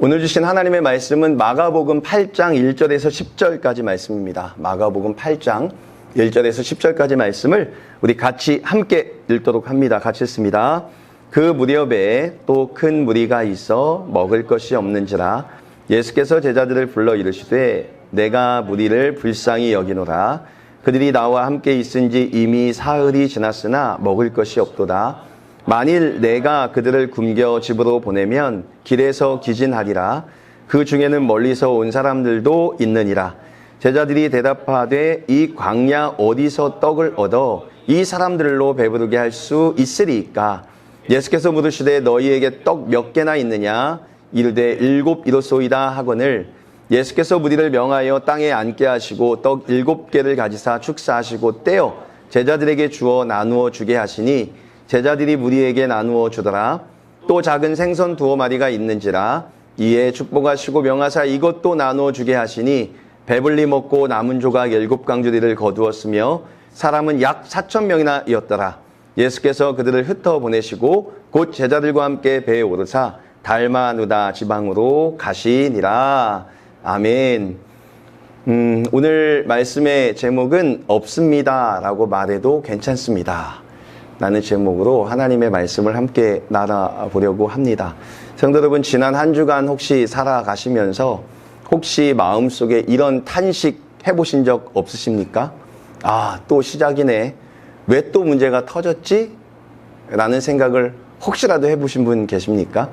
오늘 주신 하나님의 말씀은 마가복음 8장 1절에서 10절까지 말씀입니다. 마가복음 8장 1절에서 10절까지 말씀을 우리 같이 함께 읽도록 합니다. 같이 읽습니다. 그 무렵에 또 큰 무리가 있어 먹을 것이 없는지라 예수께서 제자들을 불러 이르시되 내가 무리를 불쌍히 여기노라. 그들이 나와 함께 있은지 이미 사흘이 지났으나 먹을 것이 없도다. 만일 내가 그들을 굶겨 집으로 보내면 길에서 기진하리라. 그 중에는 멀리서 온 사람들도 있느니라. 제자들이 대답하되 이 광야 어디서 떡을 얻어 이 사람들로 배부르게 할 수 있으리까? 예수께서 물으시되 너희에게 떡 몇 개나 있느냐? 이르되 7 이렇소이다 하거늘 예수께서 무리를 명하여 땅에 앉게 하시고 떡 7개를 가지사 축사하시고 떼어 제자들에게 주어 나누어 주게 하시니 제자들이 무리에게 나누어 주더라. 또 작은 생선 2마리가 있는지라 이에 축복하시고 명하사 이것도 나누어 주게 하시니 배불리 먹고 남은 조각 7강주리를 거두었으며 사람은 약 4,000명이나 이었더라. 예수께서 그들을 흩어 보내시고 곧 제자들과 함께 배에 오르사 달마누다 지방으로 가시니라. 아멘. 오늘 말씀의 제목은 없습니다 라고 말해도 괜찮습니다 라는 제목으로 하나님의 말씀을 함께 나눠보려고 합니다. 성도 여러분, 지난 한 주간 혹시 살아가시면서 혹시 마음속에 이런 탄식 해보신 적 없으십니까? 아, 또 시작이네. 왜 또 문제가 터졌지? 라는 생각을 혹시라도 해보신 분 계십니까?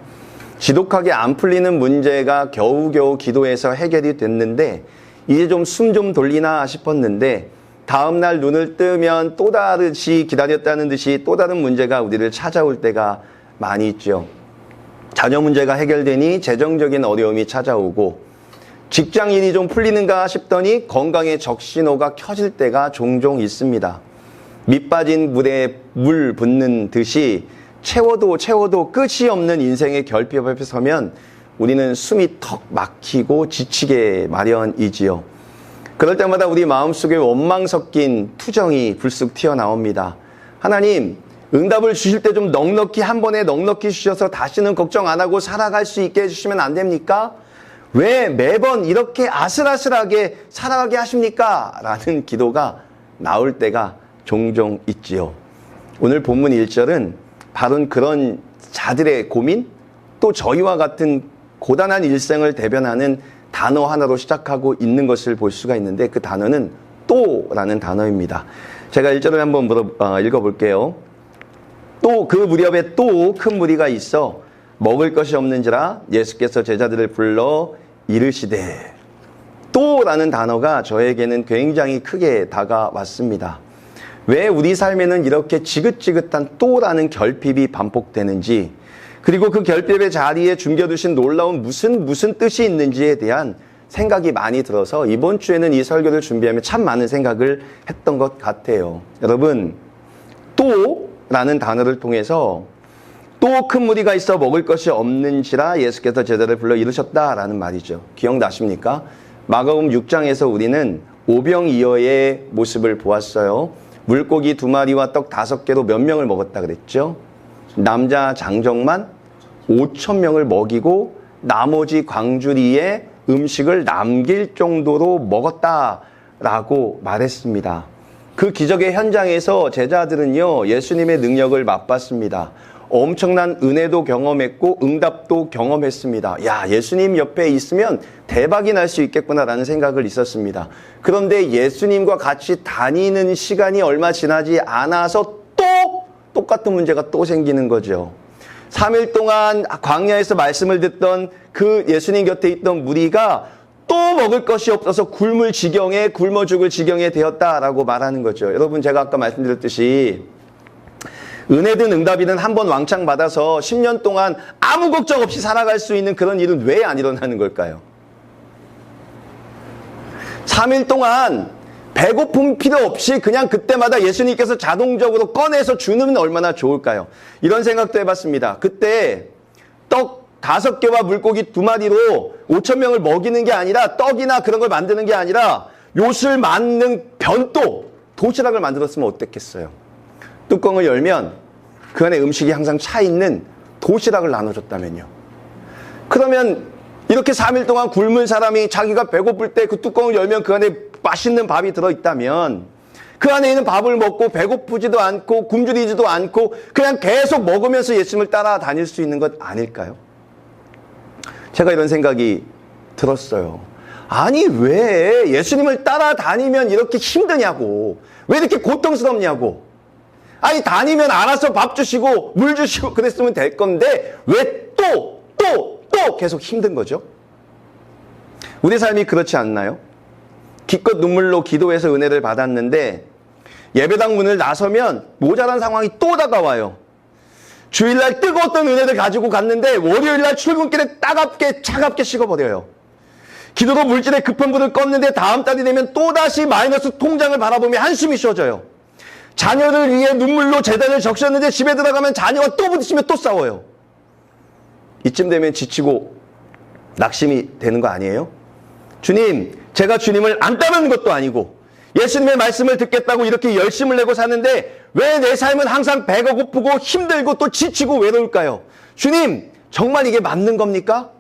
지독하게 안 풀리는 문제가 겨우겨우 기도해서 해결이 됐는데 이제 좀 숨 좀 돌리나 싶었는데 다음날 눈을 뜨면 또 다르시 기다렸다는 듯이 또 다른 문제가 우리를 찾아올 때가 많이 있죠. 자녀 문제가 해결되니 재정적인 어려움이 찾아오고 직장 일이 좀 풀리는가 싶더니 건강에 적신호가 켜질 때가 종종 있습니다. 밑 빠진 물에 물 붓는 듯이 채워도 끝이 없는 인생의 결핍 앞에 서면 우리는 숨이 턱 막히고 지치게 마련이지요. 그럴 때마다 우리 마음속에 원망 섞인 투정이 불쑥 튀어나옵니다. 하나님, 응답을 주실 때 좀 넉넉히 한 번에 넉넉히 주셔서 다시는 걱정 안 하고 살아갈 수 있게 해주시면 안 됩니까? 왜 매번 이렇게 아슬아슬하게 살아가게 하십니까? 라는 기도가 나올 때가 종종 있지요. 오늘 본문 1절은 바로 그런 자들의 고민, 또 저희와 같은 고단한 일생을 대변하는 단어 하나로 시작하고 있는 것을 볼 수가 있는데 그 단어는 또라는 단어입니다. 제가 1절을 한번 읽어볼게요. 또 그 무렵에 또 큰 무리가 있어 먹을 것이 없는지라 예수께서 제자들을 불러 이르시되. 또라는 단어가 저에게는 굉장히 크게 다가왔습니다. 왜 우리 삶에는 이렇게 지긋지긋한 또라는 결핍이 반복되는지, 그리고 그 결핍의 자리에 숨겨두신 놀라운 무슨 뜻이 있는지에 대한 생각이 많이 들어서 이번 주에는 이 설교를 준비하며 참 많은 생각을 했던 것 같아요. 여러분, 또라는 단어를 통해서 또 큰 무리가 있어 먹을 것이 없는지라 예수께서 제자를 불러 이르셨다라는 말이죠. 기억나십니까? 마가복음 6장에서 우리는 오병이어의 모습을 보았어요. 물고기 2마리와 떡 5개로 몇 명을 먹었다 그랬죠? 남자 장정만 5,000명을 먹이고 나머지 광주리에 음식을 남길 정도로 먹었다라고 말했습니다. 그 기적의 현장에서 제자들은요, 예수님의 능력을 맛봤습니다. 엄청난 은혜도 경험했고 응답도 경험했습니다. 야, 예수님 옆에 있으면 대박이 날 수 있겠구나라는 생각을 있었습니다. 그런데 예수님과 같이 다니는 시간이 얼마 지나지 않아서 똑같은 문제가 또 생기는 거죠. 3일 동안 광야에서 말씀을 듣던 그 예수님 곁에 있던 무리가 또 먹을 것이 없어서 굶어 죽을 지경에 되었다라고 말하는 거죠. 여러분, 제가 아까 말씀드렸듯이 은혜든 응답이든 한 번 왕창 받아서 10년 동안 아무 걱정 없이 살아갈 수 있는 그런 일은 왜 안 일어나는 걸까요? 3일 동안 배고픔 필요 없이 그냥 그때마다 예수님께서 자동적으로 꺼내서 주는 얼마나 좋을까요? 이런 생각도 해봤습니다. 그때 떡 5개와 물고기 2마리로 5,000명을 먹이는 게 아니라 떡이나 그런 걸 만드는 게 아니라 욤을 만든 변도, 도시락을 만들었으면 어땠겠어요? 뚜껑을 열면 그 안에 음식이 항상 차 있는 도시락을 나눠줬다면요. 그러면 이렇게 3일 동안 굶은 사람이 자기가 배고플 때 그 뚜껑을 열면 그 안에 맛있는 밥이 들어있다면 그 안에 있는 밥을 먹고 배고프지도 않고 굶주리지도 않고 그냥 계속 먹으면서 예수님을 따라다닐 수 있는 것 아닐까요? 제가 이런 생각이 들었어요. 아니 왜 예수님을 따라다니면 이렇게 힘드냐고, 왜 이렇게 고통스럽냐고. 아니 다니면 알아서 밥 주시고 물 주시고 그랬으면 될 건데 왜 또 계속 힘든 거죠? 우리 삶이 그렇지 않나요? 기껏 눈물로 기도해서 은혜를 받았는데 예배당 문을 나서면 모자란 상황이 또 다가와요. 주일날 뜨거웠던 은혜를 가지고 갔는데 월요일날 출근길에 차갑게 식어버려요. 기도로 물질에 급한 불을 껐는데 다음 달이 되면 또다시 마이너스 통장을 바라보며 한숨이 쉬어져요. 자녀를 위해 눈물로 재단을 적셨는데 집에 들어가면 자녀가 또 부딪히며 또 싸워요. 이쯤 되면 지치고 낙심이 되는 거 아니에요? 주님, 제가 주님을 안 따르는 것도 아니고 예수님의 말씀을 듣겠다고 이렇게 열심을 내고 사는데 왜 내 삶은 항상 배가 고프고 힘들고 또 지치고 외로울까요? 주님, 정말 이게 맞는 겁니까?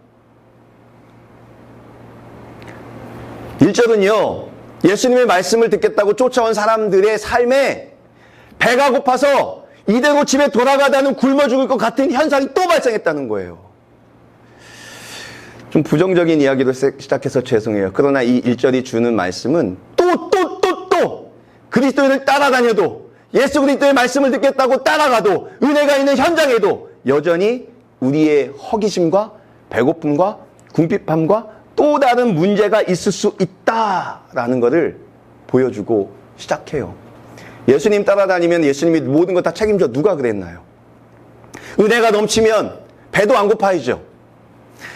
1절은요, 예수님의 말씀을 듣겠다고 쫓아온 사람들의 삶에 배가 고파서 이대로 집에 돌아가다는 굶어 죽을 것 같은 현상이 또 발생했다는 거예요. 좀 부정적인 이야기로 시작해서 죄송해요. 그러나 이 1절이 주는 말씀은 또 그리스도인을 따라다녀도 예수 그리스도의 말씀을 듣겠다고 따라가도 은혜가 있는 현장에도 여전히 우리의 허기심과 배고픔과 궁핍함과 또 다른 문제가 있을 수 있다라는 것을 보여주고 시작해요. 예수님 따라다니면 예수님이 모든 것 다 책임져. 누가 그랬나요? 은혜가 넘치면 배도 안 고파지죠.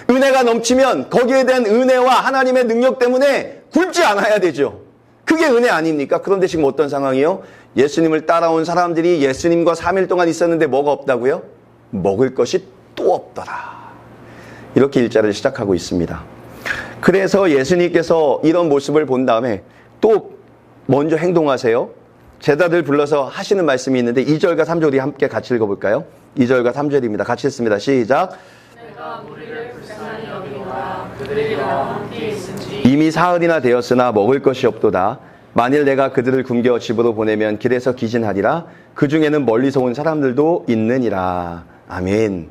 은혜가 넘치면 거기에 대한 은혜와 하나님의 능력 때문에 굶지 않아야 되죠. 그게 은혜 아닙니까? 그런데 지금 어떤 상황이요? 예수님을 따라온 사람들이 예수님과 3일 동안 있었는데 뭐가 없다고요? 먹을 것이 또 없더라. 이렇게 일자를 시작하고 있습니다. 그래서 예수님께서 이런 모습을 본 다음에 또 먼저 행동하세요. 제자들 불러서 하시는 말씀이 있는데 2절과 3절 우리 함께 같이 읽어볼까요? 2절과 3절입니다. 같이 읽습니다. 시작. 내가 우리를 불쌍히 여기노라. 그들이 나와 함께 있은지 이미 사흘이나 되었으나 먹을 것이 없도다. 만일 내가 그들을 굶겨 집으로 보내면 길에서 기진하리라. 그 중에는 멀리서 온 사람들도 있느니라. 아멘.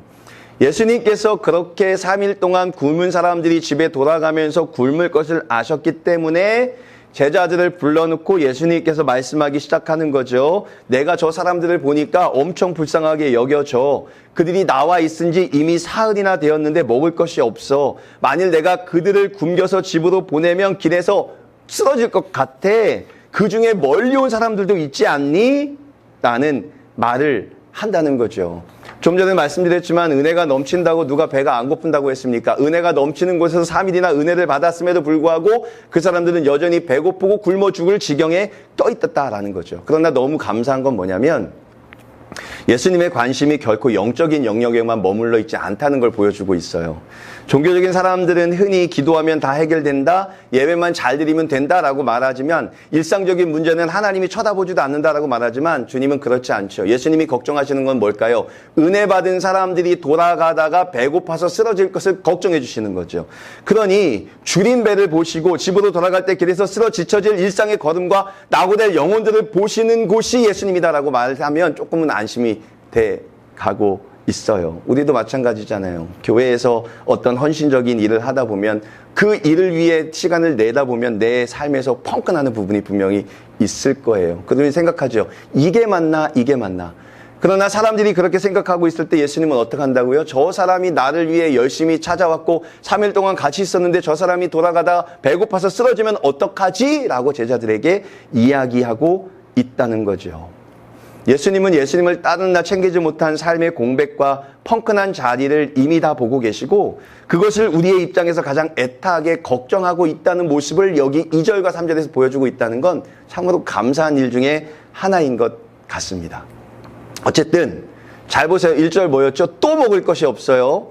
예수님께서 그렇게 3일 동안 굶은 사람들이 집에 돌아가면서 굶을 것을 아셨기 때문에 제자들을 불러놓고 예수님께서 말씀하기 시작하는 거죠. 내가 저 사람들을 보니까 엄청 불쌍하게 여겨져. 그들이 나와 있은 지 이미 사흘이나 되었는데 먹을 것이 없어. 만일 내가 그들을 굶겨서 집으로 보내면 길에서 쓰러질 것 같아. 그 중에 멀리 온 사람들도 있지 않니? 라는 말을 한다는 거죠. 좀 전에 말씀드렸지만 은혜가 넘친다고 누가 배가 안 고픈다고 했습니까? 은혜가 넘치는 곳에서 3일이나 은혜를 받았음에도 불구하고 그 사람들은 여전히 배고프고 굶어 죽을 지경에 떠있었다라는 거죠. 그러나 너무 감사한 건 뭐냐면 예수님의 관심이 결코 영적인 영역에만 머물러 있지 않다는 걸 보여주고 있어요. 종교적인 사람들은 흔히 기도하면 다 해결된다, 예배만 잘 드리면 된다라고 말하지만 일상적인 문제는 하나님이 쳐다보지도 않는다라고 말하지만 주님은 그렇지 않죠. 예수님이 걱정하시는 건 뭘까요? 은혜 받은 사람들이 돌아가다가 배고파서 쓰러질 것을 걱정해 주시는 거죠. 그러니 줄인 배를 보시고 집으로 돌아갈 때 길에서 지쳐질 일상의 걸음과 낙오될 영혼들을 보시는 곳이 예수님이다라고 말하면 조금은 안심이 돼 가고 있어요. 우리도 마찬가지잖아요. 교회에서 어떤 헌신적인 일을 하다 보면 그 일을 위해 시간을 내다 보면 내 삶에서 펑크나는 부분이 분명히 있을 거예요. 그러니 생각하죠. 이게 맞나? 이게 맞나? 그러나 사람들이 그렇게 생각하고 있을 때 예수님은 어떻게 한다고요? 저 사람이 나를 위해 열심히 찾아왔고 3일 동안 같이 있었는데 저 사람이 돌아가다 배고파서 쓰러지면 어떡하지? 라고 제자들에게 이야기하고 있다는 거죠. 예수님은 예수님을 다른 날 챙기지 못한 삶의 공백과 펑크난 자리를 이미 다 보고 계시고 그것을 우리의 입장에서 가장 애타하게 걱정하고 있다는 모습을 여기 2절과 3절에서 보여주고 있다는 건 참으로 감사한 일 중에 하나인 것 같습니다. 어쨌든 잘 보세요. 1절 뭐였죠? 또 먹을 것이 없어요.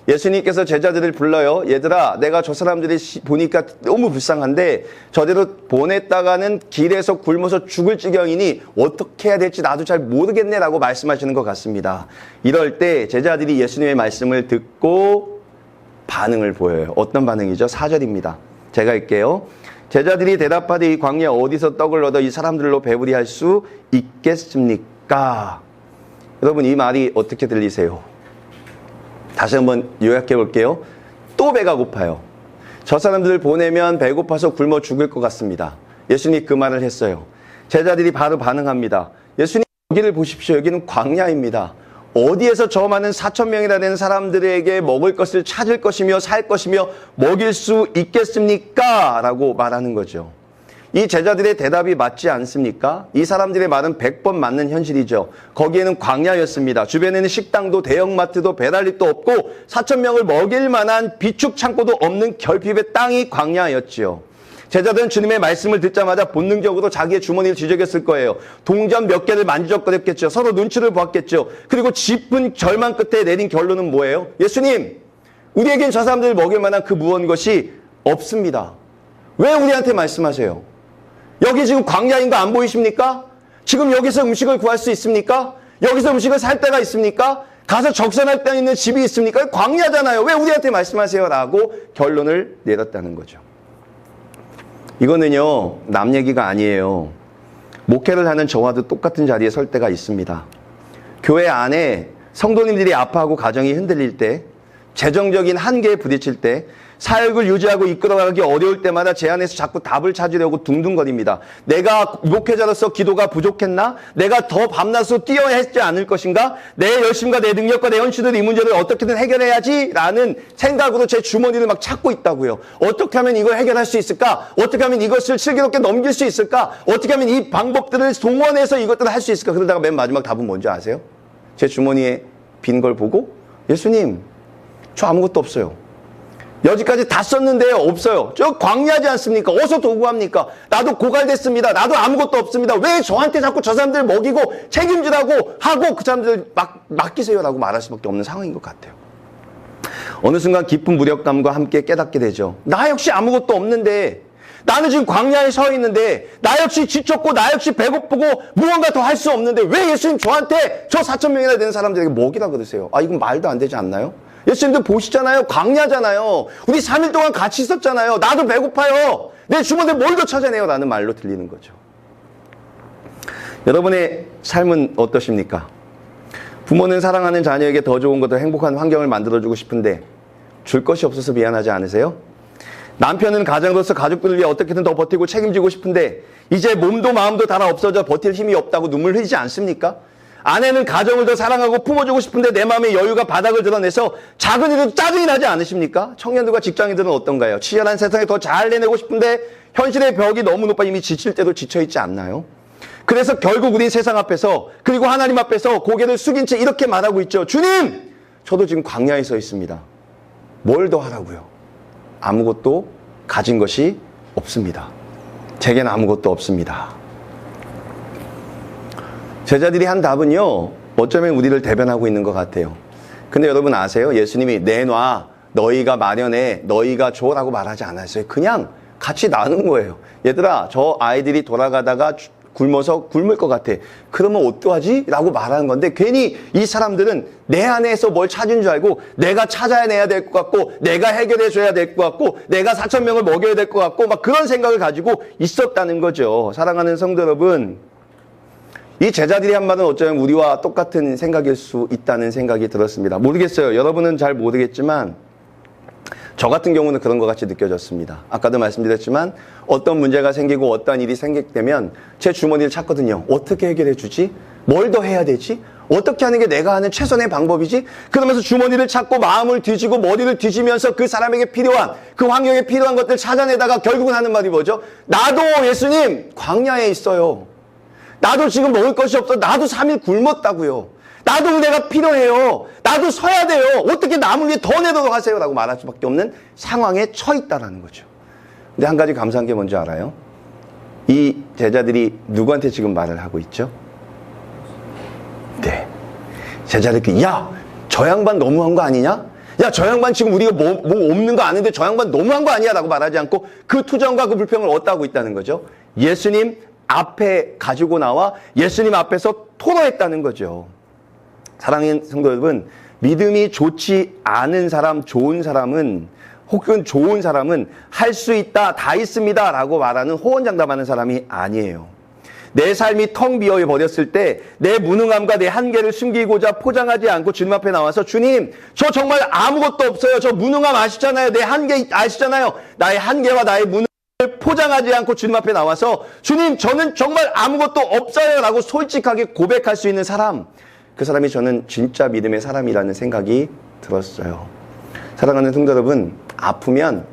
예수님께서 제자들을 불러요. 얘들아, 내가 저 사람들이 보니까 너무 불쌍한데 저대로 보냈다가는 길에서 굶어서 죽을 지경이니 어떻게 해야 될지 나도 잘 모르겠네 라고 말씀하시는 것 같습니다. 이럴 때 제자들이 예수님의 말씀을 듣고 반응을 보여요. 어떤 반응이죠? 4절입니다. 제가 읽게요. 제자들이 대답하되 이 광야에 어디서 떡을 얻어 이 사람들로 배부리 할 수 있겠습니까? 여러분 이 말이 어떻게 들리세요? 다시 한번 요약해 볼게요. 또 배가 고파요. 저 사람들 보내면 배고파서 굶어 죽을 것 같습니다. 예수님이 그 말을 했어요. 제자들이 바로 반응합니다. 예수님 여기를 보십시오. 여기는 광야입니다. 어디에서 저 많은 4,000명이나 되는 사람들에게 먹을 것을 찾을 것이며 살 것이며 먹일 수 있겠습니까? 라고 말하는 거죠. 이 제자들의 대답이 맞지 않습니까? 이 사람들의 말은 100번 맞는 현실이죠. 거기에는 광야였습니다. 주변에는 식당도 대형마트도 배달립도 없고 4,000명을 먹일 만한 비축 창고도 없는 결핍의 땅이 광야였지요. 제자들은 주님의 말씀을 듣자마자 본능적으로 자기의 주머니를 뒤적였을 거예요. 동전 몇 개를 만지작거렸겠죠. 서로 눈치를 보았겠죠. 그리고 짚은 절망 끝에 내린 결론은 뭐예요? 예수님, 우리에겐 저 사람들을 먹일 만한 그 무언 것이 없습니다. 왜 우리한테 말씀하세요? 여기 지금 광야인 거 안 보이십니까? 지금 여기서 음식을 구할 수 있습니까? 여기서 음식을 살 데가 있습니까? 가서 적선할 데 있는 집이 있습니까? 광야잖아요. 왜 우리한테 말씀하세요? 라고 결론을 내렸다는 거죠. 이거는요, 남 얘기가 아니에요. 목회를 하는 저와도 똑같은 자리에 설 때가 있습니다. 교회 안에 성도님들이 아파하고 가정이 흔들릴 때, 재정적인 한계에 부딪힐 때, 사역을 유지하고 이끌어가기 어려울 때마다 제 안에서 자꾸 답을 찾으려고 둥둥거립니다. 내가 목회자로서 기도가 부족했나? 내가 더 밤낮으로 뛰어야 했지 않을 것인가? 내 열심과 내 능력과 내 헌신으로 이 문제를 어떻게든 해결해야지 라는 생각으로 제 주머니를 막 찾고 있다고요. 어떻게 하면 이걸 해결할 수 있을까? 어떻게 하면 이것을 슬기롭게 넘길 수 있을까? 어떻게 하면 이 방법들을 동원해서 이것들을 할 수 있을까? 그러다가 맨 마지막 답은 뭔지 아세요? 제 주머니에 빈 걸 보고 예수님, 저 아무것도 없어요. 여지까지 다 썼는데요. 없어요. 저 광야지 않습니까? 어디서 도구합니까? 나도 고갈됐습니다. 나도 아무것도 없습니다. 왜 저한테 자꾸 저 사람들 먹이고 책임지라고 하고 그 사람들 맡기세요라고 말할 수밖에 없는 상황인 것 같아요. 어느 순간 깊은 무력감과 함께 깨닫게 되죠. 나 역시 아무것도 없는데 나는 지금 광야에 서 있는데 나 역시 지쳤고 나 역시 배고프고 무언가 더 할 수 없는데 왜 예수님 저한테 저 4,000명이나 되는 사람들에게 먹이라 그러세요? 아 이건 말도 안 되지 않나요? 예수님도 보시잖아요. 광야잖아요. 우리 3일 동안 같이 있었잖아요. 나도 배고파요. 내 주머니에 뭘 더 찾아내요? 라는 말로 들리는 거죠. 여러분의 삶은 어떠십니까? 부모는 사랑하는 자녀에게 더 좋은 것도 행복한 환경을 만들어주고 싶은데 줄 것이 없어서 미안하지 않으세요? 남편은 가장으로서 가족들을 위해 어떻게든 더 버티고 책임지고 싶은데 이제 몸도 마음도 다 없어져 버틸 힘이 없다고 눈물 흘리지 않습니까? 아내는 가정을 더 사랑하고 품어주고 싶은데 내 마음의 여유가 바닥을 드러내서 작은 일에도 짜증이 나지 않으십니까? 청년들과 직장인들은 어떤가요? 치열한 세상에 더 잘 내내고 싶은데 현실의 벽이 너무 높아 이미 지칠 때도 지쳐있지 않나요? 그래서 결국 우리 세상 앞에서 그리고 하나님 앞에서 고개를 숙인 채 이렇게 말하고 있죠. 주님! 저도 지금 광야에 서 있습니다. 뭘 더 하라고요? 아무것도 가진 것이 없습니다. 제겐 아무것도 없습니다. 제자들이 한 답은요, 어쩌면 우리를 대변하고 있는 것 같아요. 근데 여러분 아세요? 예수님이 내놔, 너희가 마련해, 너희가 줘라고 말하지 않았어요. 그냥 같이 나눈 거예요. 얘들아, 저 아이들이 돌아가다가 굶어서 굶을 것 같아. 그러면 어떡하지? 라고 말하는 건데 괜히 이 사람들은 내 안에서 뭘 찾은 줄 알고 내가 찾아내야 될 것 같고 내가 해결해 줘야 될 것 같고 내가 4,000명을 먹여야 될 것 같고 막 그런 생각을 가지고 있었다는 거죠. 사랑하는 성도 여러분, 이 제자들이 한 말은 어쩌면 우리와 똑같은 생각일 수 있다는 생각이 들었습니다. 모르겠어요. 여러분은 잘 모르겠지만 저 같은 경우는 그런 것 같이 느껴졌습니다. 아까도 말씀드렸지만 어떤 문제가 생기고 어떤 일이 생기면 제 주머니를 찾거든요. 어떻게 해결해 주지? 뭘 더 해야 되지? 어떻게 하는 게 내가 하는 최선의 방법이지? 그러면서 주머니를 찾고 마음을 뒤지고 머리를 뒤지면서 그 사람에게 필요한, 그 환경에 필요한 것들 찾아내다가 결국은 하는 말이 뭐죠? 나도 예수님 광야에 있어요. 나도 지금 먹을 것이 없어. 나도 3일 굶었다고요. 나도 내가 필요해요. 나도 서야 돼요. 어떻게 남을 위해 더 내도록 하세요. 라고 말할 수밖에 없는 상황에 처해 있다는 거죠. 근데 한 가지 감사한 게 뭔지 알아요? 이 제자들이 누구한테 지금 말을 하고 있죠? 네. 제자들끼리 야, 저 양반 너무한 거 아니냐? 야, 저 양반 지금 우리가 뭐 없는 거 아는데 저 양반 너무한 거 아니야? 라고 말하지 않고 그 투정과 그 불평을 어디다고 있다는 거죠? 예수님 앞에 가지고 나와 예수님 앞에서 토로했다는 거죠. 사랑하는 성도 여러분, 믿음이 좋지 않은 사람, 좋은 사람은 혹은 좋은 사람은 할 수 있다, 다 있습니다 라고 말하는 호언장담하는 사람이 아니에요. 내 삶이 텅 비어 버렸을 때 내 무능함과 내 한계를 숨기고자 포장하지 않고 주님 앞에 나와서 주님, 저 정말 아무것도 없어요. 저 무능함 아시잖아요. 내 한계 아시잖아요. 나의 한계와 나의 무능함을 포장하지 않고 주님 앞에 나와서 주님, 저는 정말 아무것도 없어요 라고 솔직하게 고백할 수 있는 사람, 그 사람이 저는 진짜 믿음의 사람이라는 생각이 들었어요. 사랑하는 성도 여러분, 아프면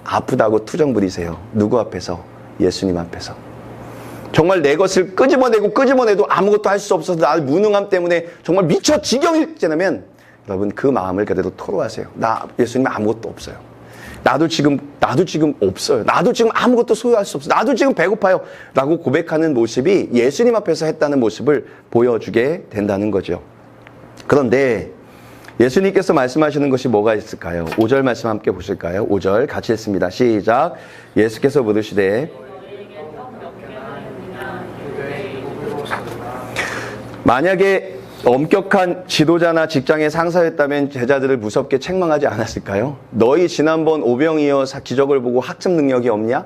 아프다고 투정 부리세요. 누구 앞에서? 예수님 앞에서. 정말 내 것을 끄집어내도 아무것도 할 수 없어서 나의 무능함 때문에 정말 미쳐 지경일지라면 여러분 그 마음을 그대로 토로하세요. 나 예수님 아무것도 없어요. 나도 지금 없어요. 나도 지금 아무것도 소유할 수 없어요. 나도 지금 배고파요. 라고 고백하는 모습이 예수님 앞에서 했다는 모습을 보여주게 된다는 거죠. 그런데 예수님께서 말씀하시는 것이 뭐가 있을까요? 5절 말씀 함께 보실까요? 5절 같이 읽습니다. 시작. 예수께서 물으시되 만약에 엄격한 지도자나 직장의 상사였다면 제자들을 무섭게 책망하지 않았을까요? 너희 지난번 오병이어 기적을 보고 학습 능력이 없냐?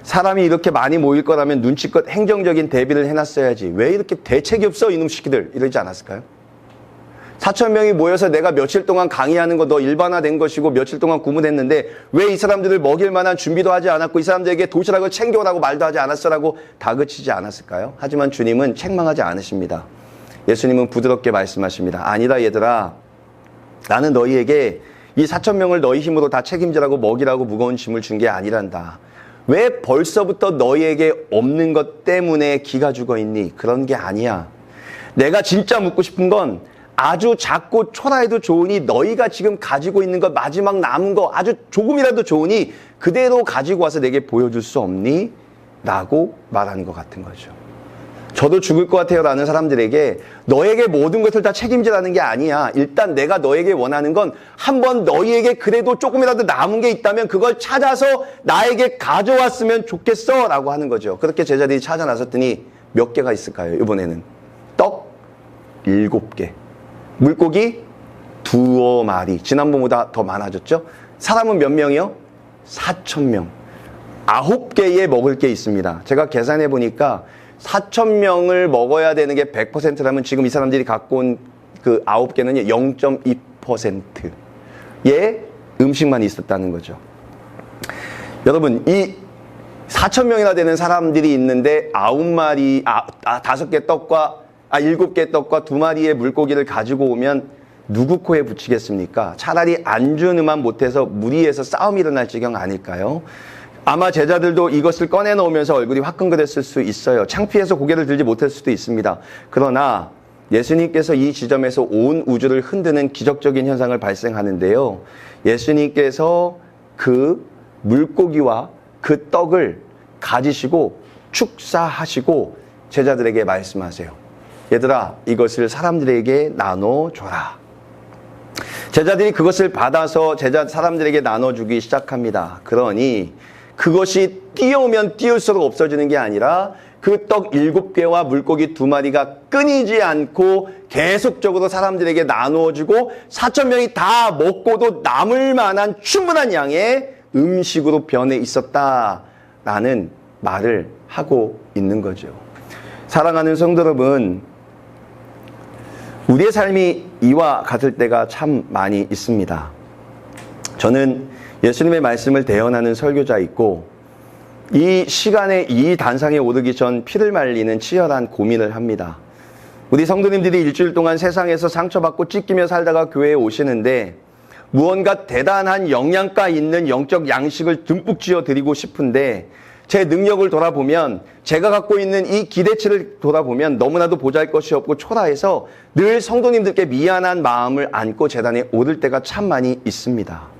사람이 이렇게 많이 모일 거라면 눈치껏 행정적인 대비를 해놨어야지. 왜 이렇게 대책이 없어 이놈 새끼들 이러지 않았을까요? 4,000명이 모여서 내가 며칠 동안 강의하는 거 너 일반화된 것이고 며칠 동안 구문했는데 왜 이 사람들을 먹일 만한 준비도 하지 않았고 이 사람들에게 도시락을 챙겨오라고 말도 하지 않았어라고 다그치지 않았을까요? 하지만 주님은 책망하지 않으십니다. 예수님은 부드럽게 말씀하십니다. 아니다 얘들아, 나는 너희에게 이 4,000명을 너희 힘으로 다 책임지라고 먹이라고 무거운 짐을 준 게 아니란다. 왜 벌써부터 너희에게 없는 것 때문에 기가 죽어 있니? 그런 게 아니야. 내가 진짜 묻고 싶은 건 아주 작고 초라해도 좋으니 너희가 지금 가지고 있는 것, 마지막 남은 거 아주 조금이라도 좋으니 그대로 가지고 와서 내게 보여줄 수 없니? 라고 말하는 것 같은 거죠. 저도 죽을 것 같아요 라는 사람들에게 너에게 모든 것을 다 책임지라는 게 아니야. 일단 내가 너에게 원하는 건 한번 너희에게 그래도 조금이라도 남은 게 있다면 그걸 찾아서 나에게 가져왔으면 좋겠어 라고 하는 거죠. 그렇게 제자들이 찾아 나섰더니 몇 개가 있을까요? 이번에는 떡 7개, 물고기 2마리. 지난번보다 더 많아졌죠? 사람은 몇 명이요? 4,000명. 9개에 먹을 게 있습니다. 제가 계산해 보니까 4,000명을 먹어야 되는 게 100%라면 지금 이 사람들이 갖고 온 그 9개는 0.2%의 음식만 있었다는 거죠. 여러분, 이 4,000명이나 되는 사람들이 있는데 5개 떡과 7개 떡과 2마리의 물고기를 가지고 오면 누구 코에 붙이겠습니까? 차라리 안주는만 못해서 무리해서 싸움이 일어날 지경 아닐까요? 아마 제자들도 이것을 꺼내놓으면서 얼굴이 화끈거렸을 수 있어요. 창피해서 고개를 들지 못할 수도 있습니다. 그러나 예수님께서 이 지점에서 온 우주를 흔드는 기적적인 현상을 발생하는데요. 예수님께서 그 물고기와 그 떡을 가지시고 축사하시고 제자들에게 말씀하세요. 얘들아, 이것을 사람들에게 나눠줘라. 제자들이 그것을 받아서 사람들에게 나눠주기 시작합니다. 그러니 그것이 띄우면 띄울수록 없어지는 게 아니라 그 떡 7개와 물고기 2마리가 끊이지 않고 계속적으로 사람들에게 나누어주고 4,000명이 다 먹고도 남을 만한 충분한 양의 음식으로 변해 있었다라는 말을 하고 있는 거죠. 사랑하는 성도 여러분, 우리의 삶이 이와 같을 때가 참 많이 있습니다. 저는 예수님의 말씀을 대언하는 설교자이고 이 시간에 이 단상에 오르기 전 피를 말리는 치열한 고민을 합니다. 우리 성도님들이 일주일 동안 세상에서 상처받고 찢기며 살다가 교회에 오시는데 무언가 대단한 영양가 있는 영적 양식을 듬뿍 쥐어드리고 싶은데 제 능력을 돌아보면 제가 갖고 있는 이 기대치를 돌아보면 너무나도 보잘것이 없고 초라해서 늘 성도님들께 미안한 마음을 안고 제단에 오를 때가 참 많이 있습니다.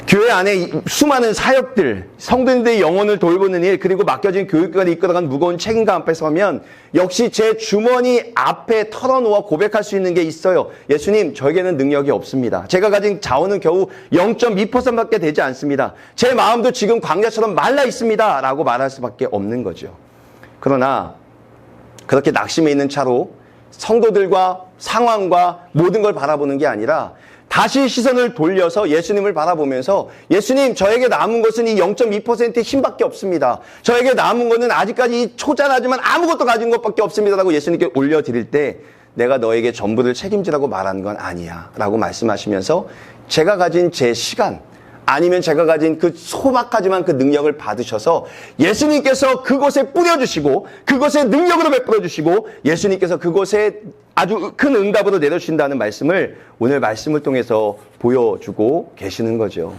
교회 안에 수많은 사역들, 성도님들의 영혼을 돌보는 일, 그리고 맡겨진 교육관이 이끌어간 무거운 책임감 앞에 서면 역시 제 주머니 앞에 털어놓아 고백할 수 있는 게 있어요. 예수님, 저에게는 능력이 없습니다. 제가 가진 자원은 겨우 0.2%밖에 되지 않습니다. 제 마음도 지금 광야처럼 말라 있습니다. 라고 말할 수밖에 없는 거죠. 그러나 그렇게 낙심해 있는 차로 성도들과 상황과 모든 걸 바라보는 게 아니라 다시 시선을 돌려서 예수님을 바라보면서 예수님, 저에게 남은 것은 이 0.2%의 힘밖에 없습니다. 저에게 남은 것은 아직까지 초자하지만 아무것도 가진 것밖에 없습니다라고 예수님께 올려드릴 때 내가 너에게 전부를 책임지라고 말하는 건 아니야 라고 말씀하시면서 제가 가진 제 시간 아니면 제가 가진 그 소박하지만 그 능력을 받으셔서 예수님께서 그곳에 뿌려주시고 그곳에 능력으로 베풀어주시고 예수님께서 그곳에 아주 큰 응답으로 내려주신다는 말씀을 오늘 말씀을 통해서 보여주고 계시는 거죠.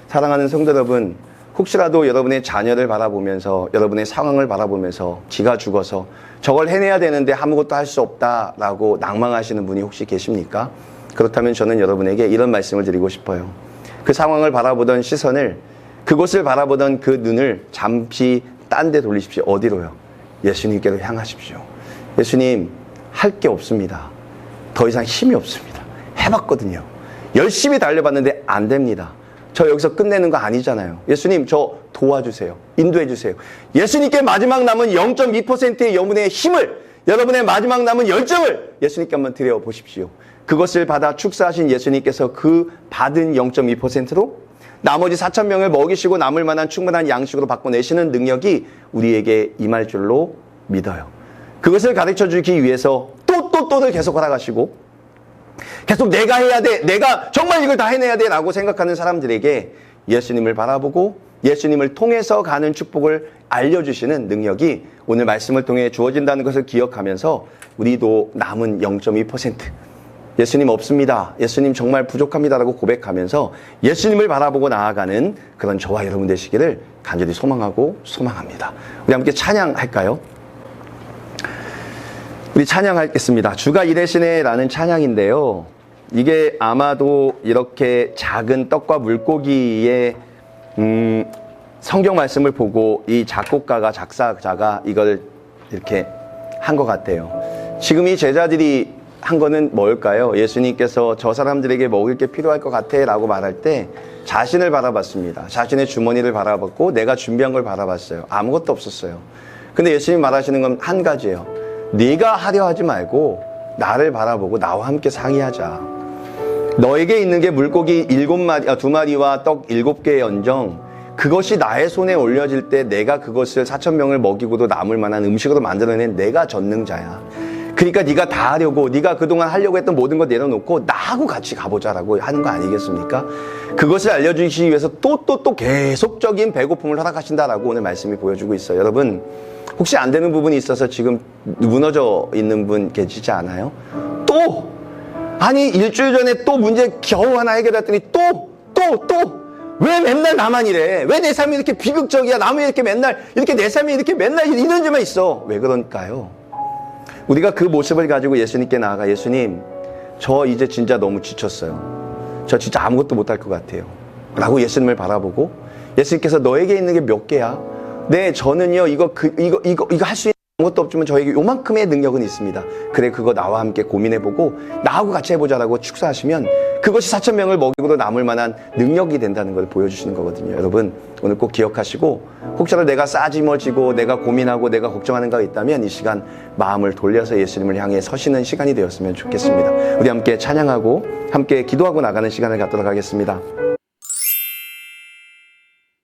사랑하는 성도 여러분, 혹시라도 여러분의 자녀를 바라보면서 여러분의 상황을 바라보면서 지가 죽어서 저걸 해내야 되는데 아무것도 할 수 없다라고 낭망하시는 분이 혹시 계십니까? 그렇다면 저는 여러분에게 이런 말씀을 드리고 싶어요. 그 상황을 바라보던 시선을, 그곳을 바라보던 그 눈을 잠시 딴 데 돌리십시오. 어디로요? 예수님께로 향하십시오. 예수님, 할 게 없습니다. 더 이상 힘이 없습니다. 해봤거든요. 열심히 달려봤는데 안 됩니다. 저 여기서 끝내는 거 아니잖아요. 예수님, 저 도와주세요. 인도해 주세요. 예수님께 마지막 남은 0.2%의 여러분의 힘을, 여러분의 마지막 남은 열정을 예수님께 한번 드려보십시오. 그것을 받아 축사하신 예수님께서 그 받은 0.2%로 나머지 4,000명을 먹이시고 남을 만한 충분한 양식으로 바꿔내시는 능력이 우리에게 임할 줄로 믿어요. 그것을 가르쳐주기 위해서 또를 계속 허락하시고 계속 내가 해야 돼, 내가 정말 이걸 다 해내야 돼 라고 생각하는 사람들에게 예수님을 바라보고 예수님을 통해서 가는 축복을 알려주시는 능력이 오늘 말씀을 통해 주어진다는 것을 기억하면서 우리도 남은 0.2% 예수님 없습니다, 예수님 정말 부족합니다라고 고백하면서 예수님을 바라보고 나아가는 그런 저와 여러분 되시기를 간절히 소망하고 소망합니다. 우리 함께 찬양할까요? 우리 찬양하겠습니다. 주가 이레시네 라는 찬양인데요. 이게 아마도 이렇게 작은 떡과 물고기의 성경 말씀을 보고 이 작곡가가, 작사자가 이걸 이렇게 한 것 같아요. 지금 이 제자들이 한 거는 뭘까요? 예수님께서 저 사람들에게 먹을 게 필요할 것 같아 라고 말할 때 자신을 바라봤습니다. 자신의 주머니를 바라봤고 내가 준비한 걸 바라봤어요. 아무것도 없었어요. 근데 예수님 말하시는 건 한 가지예요. 네가 하려 하지 말고 나를 바라보고 나와 함께 상의하자. 너에게 있는 게 물고기 2마리와 떡 7개의 연정, 그것이 나의 손에 올려질 때 내가 그것을 4,000명을 먹이고도 남을 만한 음식으로 만들어낸 내가 전능자야. 그러니까 네가 다 하려고, 네가 그동안 하려고 했던 모든 거 내려놓고 나하고 같이 가보자라고 하는 거 아니겠습니까? 그것을 알려주시기 위해서 또 계속적인 배고픔을 허락하신다라고 오늘 말씀이 보여주고 있어요. 여러분, 혹시 안 되는 부분이 있어서 지금 무너져 있는 분 계시지 않아요? 아니 일주일 전에 또 문제 겨우 하나 해결했더니 왜 맨날 나만 이래? 왜 내 삶이 이렇게 비극적이야? 남은 이렇게 맨날 이렇게 내 삶이 이렇게 맨날 이런 점만 있어? 왜 그럴까요? 우리가 그 모습을 가지고 예수님께 나아가, 예수님, 저 이제 진짜 너무 지쳤어요. 저 진짜 아무것도 못할 것 같아요. 라고 예수님을 바라보고 예수님께서 너에게 있는 게 몇 개야? 네, 저는요, 이거 할 수 있는 아무것도 없지만 저에게 요만큼의 능력은 있습니다. 그래, 그거 나와 함께 고민해보고 나하고 같이 해보자라고 축사하시면 그것이 4,000명을 먹이고도 남을 만한 능력이 된다는 걸 보여주시는 거거든요. 여러분, 오늘 꼭 기억하시고 혹시라도 내가 싸지머지고 내가 고민하고 내가 걱정하는 거 있다면 이 시간 마음을 돌려서 예수님을 향해 서시는 시간이 되었으면 좋겠습니다. 우리 함께 찬양하고 함께 기도하고 나가는 시간을 갖도록 하겠습니다.